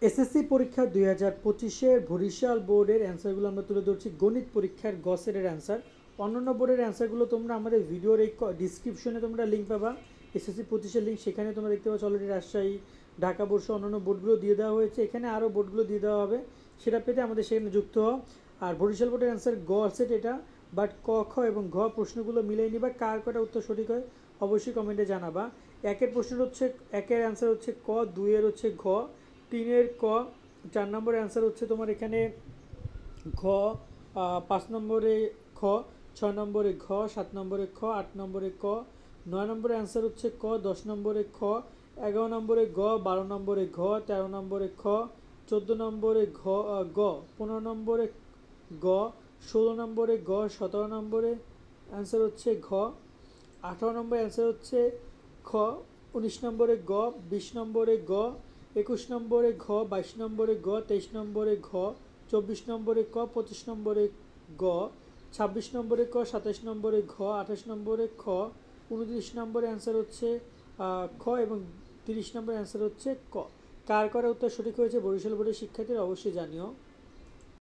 SSC পরীক্ষা 2025-এর বরিশাল বোর্ডের অ্যান্সারগুলো আমরা তুলে ধরছি। গণিত পরীক্ষার গ সেটের অ্যান্সার। অন্যান্য বোর্ডের অ্যান্সারগুলো তোমরা আমাদের ভিডিওর এই ডিসক্রিপশনে তোমরা লিঙ্ক পাবা, এসএসসি 25-এর লিঙ্ক। সেখানে তোমরা দেখতে পাচ্ছ অলরেডি রাজশাহী, ঢাকা বোর্ড সহ অন্যান্য বোর্ডগুলো দিয়ে দেওয়া হয়েছে। এখানে আরও বোর্ডগুলো দিয়ে দেওয়া হবে, সেটা পেতে আমাদের সেখানে যুক্ত হও। আর বরিশাল বোর্ডের অ্যান্সার গ সেট এটা, বাট ক, খ এবং ঘ প্রশ্নগুলো মিলিয়ে নিবা। কার কটা উত্তর সঠিক হয় অবশ্যই কমেন্টে জানাবা। একের প্রশ্ন হচ্ছে, একের অ্যান্সার হচ্ছে ক, দুইয়ের হচ্ছে ঘ, তিনের ক, 4 নম্বরের অ্যান্সার হচ্ছে তোমার এখানে ঘ, 5 নম্বরে খ, 6 নম্বরে ঘ, 7 নম্বরে খ, 8 নম্বরে ক, 9 নম্বরের অ্যান্সার হচ্ছে ক, 10 নম্বরে খ, 11 নম্বরে গ, 12 নম্বরে ঘ, 13 নম্বরে খ, 14 নম্বরে গ, 15 নম্বরে গ, 16 নম্বরে গ, 17 নম্বরে অ্যান্সার হচ্ছে ঘ, 18 নম্বরে অ্যান্সার হচ্ছে খ, 19 নম্বরে গ, 20 নম্বরে গ, 21 নম্বরে ঘ, 22 নম্বরে গ, 23 নম্বরে ঘ, 24 নম্বরে ক, 25 নম্বরে গ, 26 নম্বরে ক, 27 নম্বরে ঘ, 28 নম্বরে খ, 29 নম্বরে অ্যান্সার হচ্ছে খ এবং 30 নম্বরে অ্যান্সার হচ্ছে ক। কার করা উত্তর সঠিক হয়েছে বরিশাল বোর্ডের শিক্ষার্থীরা অবশ্যই জানিও।